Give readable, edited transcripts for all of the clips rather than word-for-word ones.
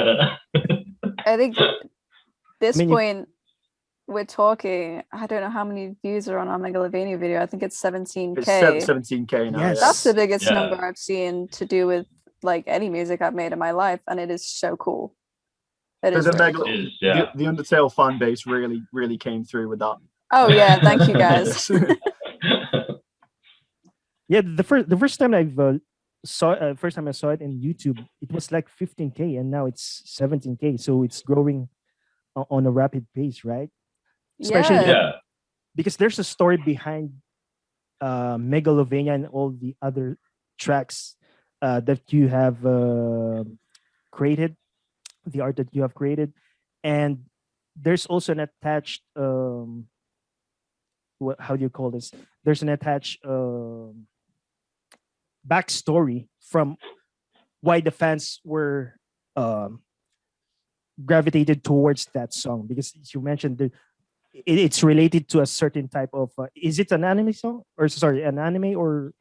I don't know. I think this I mean, point we're talking, I don't know how many views are on our Megalovania video. I think it's 17K. It's 17K now. Yes. That's the biggest Yeah. number I've seen to do with like any music I've made in my life, and it is so cool. It is the, really Megal- cool. It is, yeah. the Undertale fan base really came through with that. Oh yeah, thank you guys. yeah, the first time I saw it in YouTube, it was like 15K, and now it's 17K. So it's growing on a rapid pace, right? Especially Yeah. Yeah. because there's a story behind Megalovania and all the other tracks that you have created, the art that you have created, and there's also an attached how do you call this? There's an attached backstory from why the fans were gravitated towards that song, because you mentioned it's related to a certain type of is it an anime song, or sorry, an anime, or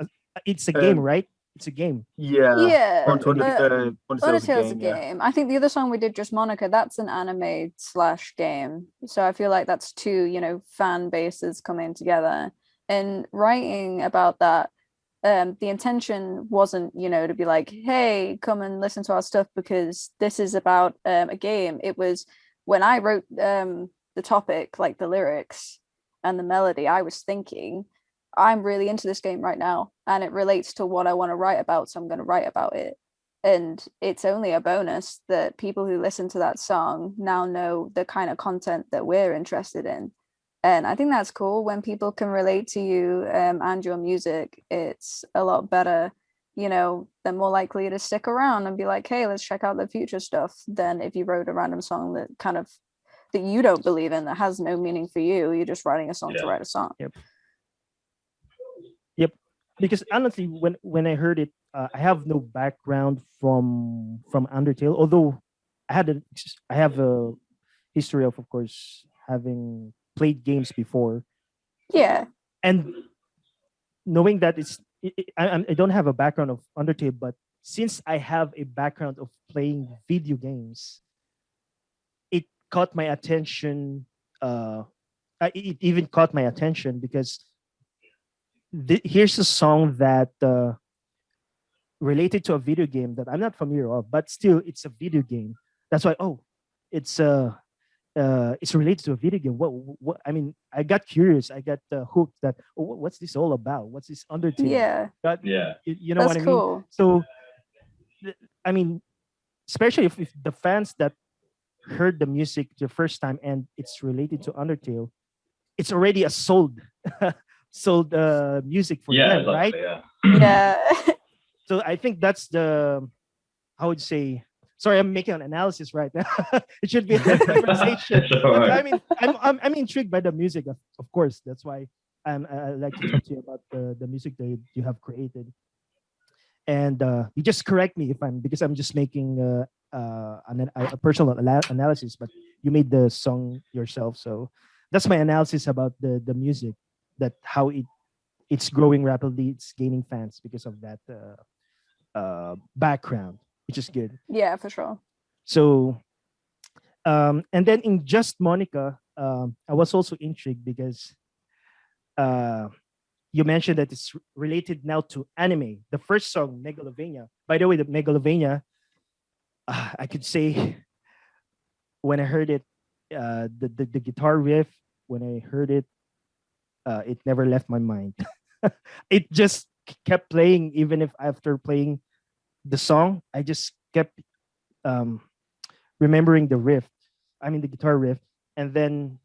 it's a game, right? It's a game. Yeah. Undertale's a game. I think the other song we did, just Monica, that's an anime / game. So I feel like that's two, fan bases coming together. And writing about that, the intention wasn't, to be like, hey, come and listen to our stuff because this is about a game. It was when I wrote the topic, like the lyrics and the melody, I was thinking, I'm really into this game right now and it relates to what I want to write about, so I'm going to write about it. And it's only a bonus that people who listen to that song now know the kind of content that we're interested in. And I think that's cool when people can relate to you and your music. It's a lot better, they're more likely to stick around and be like, hey, let's check out the future stuff, than if you wrote a random song that you don't believe in, that has no meaning for you. You're just writing a song to write a song. Yep. Because honestly, when I heard it, I have no background from Undertale. Although I have a history of course, having played games before. Yeah. And knowing that I don't have a background of Undertale, but since I have a background of playing video games, it caught my attention. It even caught my attention because here's a song that related to a video game that I'm not familiar of, but still it's a video game. That's why it's related to a video game. What I mean, I got curious. I got hooked. That what's this all about? What's this Undertale? Yeah. You know That's what I mean? cool. So, I mean, especially if the fans that heard the music the first time and it's related to Undertale, it's already a sold music for them, right? Yeah. So I think that's how would you say. Sorry, I'm making an analysis right now. It should be a conversation. But, I mean, I'm intrigued by the music, of course. That's why I like to talk to you about the music that you have created. And you just correct me because I'm just making a personal analysis. But you made the song yourself, so that's my analysis about the music. That how it's growing rapidly. It's gaining fans because of that background, which is good. Yeah, for sure. So, and then in Just Monica, I was also intrigued because you mentioned that it's related now to anime. The first song, Megalovania. By the way, the Megalovania, I could say when I heard it, the guitar riff, when I heard it, it never left my mind. It just kept playing, even if after playing the song, I just kept remembering the riff. I mean, the guitar riff. And then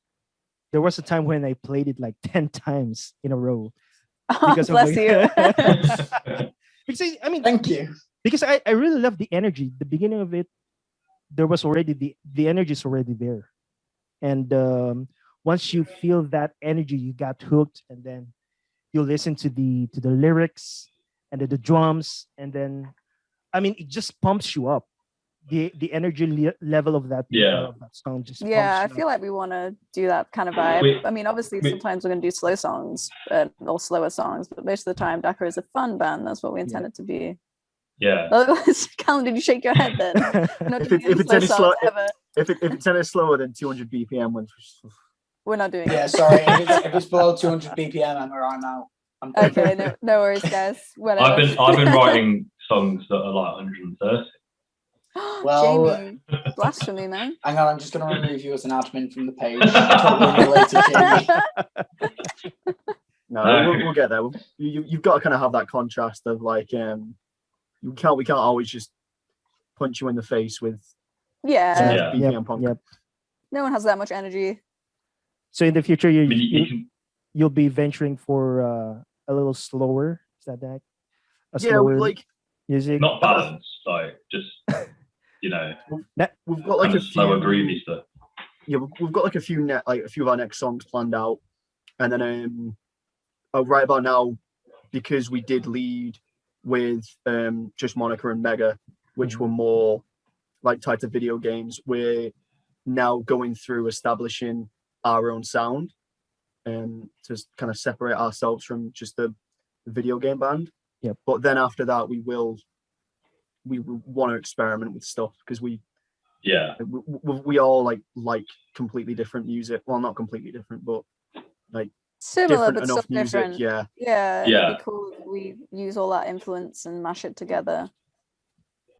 there was a time when I played it like 10 times in a row. Because bless you. Because I mean, thank you. Because I really love the energy. The beginning of it, there was already the energy is already there. And once you feel that energy, you got hooked, and then you listen to the lyrics and the drums, and then I mean, it just pumps you up. The energy level of that song just I feel like we want to do that kind of vibe. I mean, obviously sometimes we're going to do slow songs or slower songs, but most of the time DACARA is a fun band. That's what we intend it to be. Yeah. Callum, did you shake your head then? Not If doing it's any any slow slow, songs ever. if it's any slower than 200 BPM, We're not doing Yeah, it. sorry. If it's below 200 BPM, I'm out. Okay, no worries, guys. Whatever. I've been writing songs that are like 130. Well, Jamie, blasphemy, man. Hang on, I'm just going to remove you as an admin from the page. Totally unrelated, Jamie. no, we'll get there. You've got to kind of have that contrast of like, we can't always just punch you in the face with Yeah. BPM punk. Yep. No one has that much energy. So in the future, I mean, you can, you'll be venturing for a little slower. Is that a Yeah, slower like music? not balanced, like just you know, we've got like kind a of slower, few groovy stuff. Yeah, we've got like a few of our next songs planned out, and then right about now, because we did lead with just Monica and Mega, which were more like tied to video games. We're now going through establishing our own sound, to kind of separate ourselves from just the video game band. Yep. But then after that, we want to experiment with stuff because we all like completely different music. Well, not completely different, but like Similar, different but enough stuff music. different. Yeah. Yeah, it'd be cool if we use all that influence and mash it together.